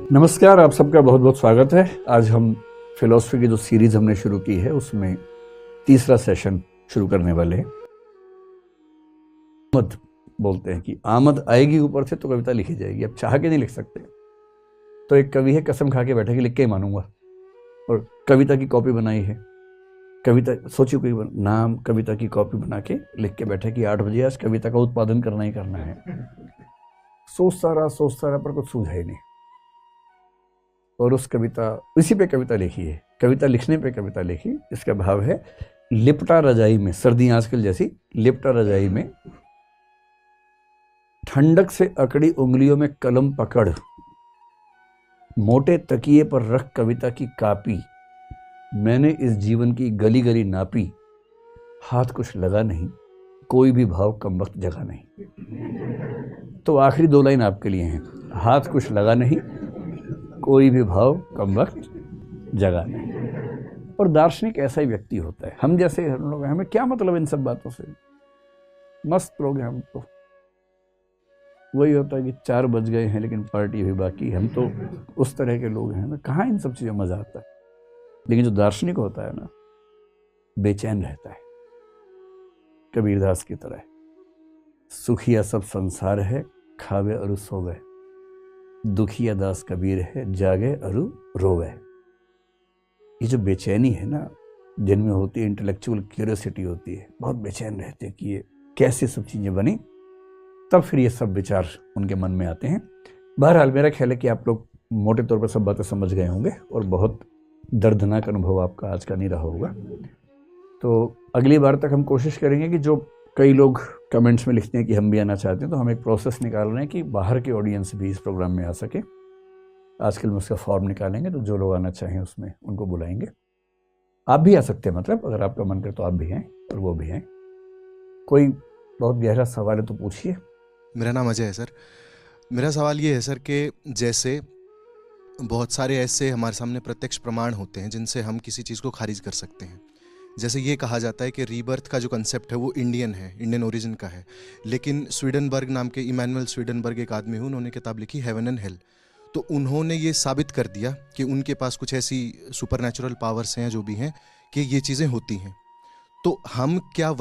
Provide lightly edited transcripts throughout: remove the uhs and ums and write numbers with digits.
नमस्कार, आप सबका बहुत बहुत स्वागत है। आज हम फिलॉसफी की जो सीरीज हमने शुरू की है उसमें तीसरा सेशन शुरू करने वाले हैं। आमद बोलते हैं कि आमद आएगी ऊपर से तो कविता लिखी जाएगी। अब चाह के नहीं लिख सकते, तो एक कवि है कसम खा के बैठा कि लिख के ही मानूंगा, और कविता की कॉपी बनाई है। कविता सोचिए, कोई नाम कविता की कॉपी बना के लिख के बैठा कि 8 बजे आज कविता का उत्पादन करना ही करना है। सोचता रहा पर कुछ सूझा ही नहीं, और उस कविता इसी पे कविता लिखी है। कविता लिखने पे कविता लिखी। इसका भाव है लिपटा रजाई में, सर्दी आजकल जैसी, लिपटा रजाई में ठंडक से अकड़ी उंगलियों में कलम पकड़, मोटे तकिए पर रख कविता की कापी, मैंने इस जीवन की गली गली नापी, हाथ कुछ लगा नहीं, कोई भी भाव कम वक्त जगा नहीं। तो आखिरी 2 लाइन आपके लिए हैं, हाथ कुछ लगा नहीं, कोई भी भाव कम वक्त जगा नहीं। और दार्शनिक ऐसा ही व्यक्ति होता है। हम जैसे हम लोग, हमें क्या मतलब इन सब बातों से, मस्त लोग हैं हम तो। वही होता है कि 4 बज गए हैं लेकिन पार्टी भी बाकी। हम तो उस तरह के लोग हैं ना, कहाँ इन सब चीज़ों में मजा आता है। लेकिन जो दार्शनिक होता है ना, बेचैन रहता है, कबीरदास की तरह। सुखिया सब संसार है, खावे अरु सोवे, दुखिया दास कबीर है, जागे अरु रोवे। ये जो बेचैनी है ना, जिनमें होती है इंटेलेक्चुअल क्यूरियोसिटी होती है, बहुत बेचैन रहते हैं कि ये कैसे सब चीज़ें बनी, तब फिर ये सब विचार उनके मन में आते हैं। बहरहाल मेरा ख्याल है कि आप लोग मोटे तौर पर सब बातें समझ गए होंगे, और बहुत दर्दनाक अनुभव आपका आज का नहीं रहा होगा। तो अगली बार तक हम कोशिश करेंगे कि जो कई लोग कमेंट्स में लिखते हैं कि हम भी आना चाहते हैं, तो हम एक प्रोसेस निकाल रहे हैं कि बाहर के ऑडियंस भी इस प्रोग्राम में आ सके। आजकल में उसका फॉर्म निकालेंगे, तो जो लोग आना चाहें उसमें उनको बुलाएंगे। आप भी आ सकते हैं, मतलब अगर आपका मन करे तो आप भी हैं और वो भी हैं। कोई बहुत गहरा सवाल है तो पूछिए। मेरा नाम अजय है सर। मेरा सवाल ये है सर कि जैसे बहुत सारे ऐसे हमारे सामने प्रत्यक्ष प्रमाण होते हैं जिनसे हम किसी चीज़ को खारिज कर सकते हैं। जैसे ये कहा जाता है कि रीबर्थ का जो कंसेप्ट है वो इंडियन ओरिजिन का है, लेकिन स्वीडनबर्ग नाम के इमैनुअल स्वीडनबर्ग एक आदमी हुए, उन्होंने किताब लिखी हेवन एंड हेल। तो उन्होंने ये साबित कर दिया कि उनके पास कुछ ऐसी सुपरनैचुरल पावर्स हैं जो भी हैं कि ये चीज़ें होती हैं। तो हम क्या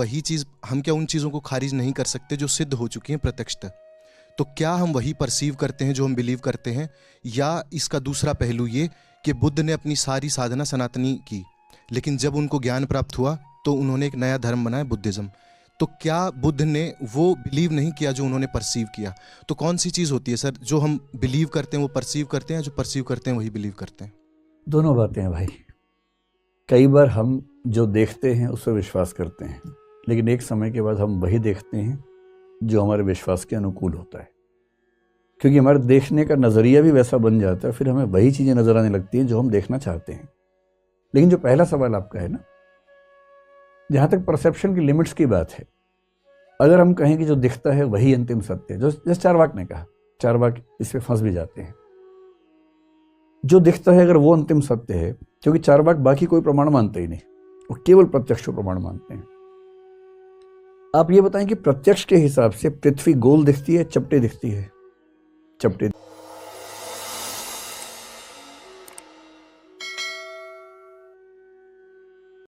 उन चीज़ों को खारिज नहीं कर सकते जो सिद्ध हो चुकी हैं प्रत्यक्षतः? तो क्या हम वही परसीव करते हैं जो हम बिलीव करते हैं, या इसका दूसरा पहलू ये कि बुद्ध ने अपनी सारी साधना सनातनी की, लेकिन जब उनको ज्ञान प्राप्त हुआ तो उन्होंने एक नया धर्म बनाया, बुद्धिज़्म। तो क्या बुद्ध ने वो बिलीव नहीं किया जो उन्होंने परसीव किया? तो कौन सी चीज़ होती है सर, जो हम बिलीव करते हैं वो परसीव करते हैं, जो परसीव करते हैं वही बिलीव करते हैं? दोनों बातें हैं भाई। कई बार हम जो देखते हैं उस पर विश्वास करते हैं, लेकिन एक समय के बाद हम वही देखते हैं जो हमारे विश्वास के अनुकूल होता है, क्योंकि हमारे देखने का नज़रिया भी वैसा बन जाता है। फिर हमें वही चीज़ें नज़र आने लगती हैं जो हम देखना चाहते हैं। लेकिन जो पहला सवाल आपका है ना, जहाँ तक परसेप्शन की लिमिट्स की बात है, अगर हम कहें कि जो दिखता है वही अंतिम सत्य है, जो जैसे चारवाक ने कहा, चारवाक इस पे फंस भी जाते हैं। जो दिखता है अगर वो अंतिम सत्य है, क्योंकि चारवाक बाकी कोई प्रमाण मानते ही नहीं, वो केवल प्रत्यक्ष को प्रमाण मानते हैं। आप ये बताएं कि प्रत्यक्ष के हिसाब से पृथ्वी गोल दिखती है, चपटे दिखती है? चपटे।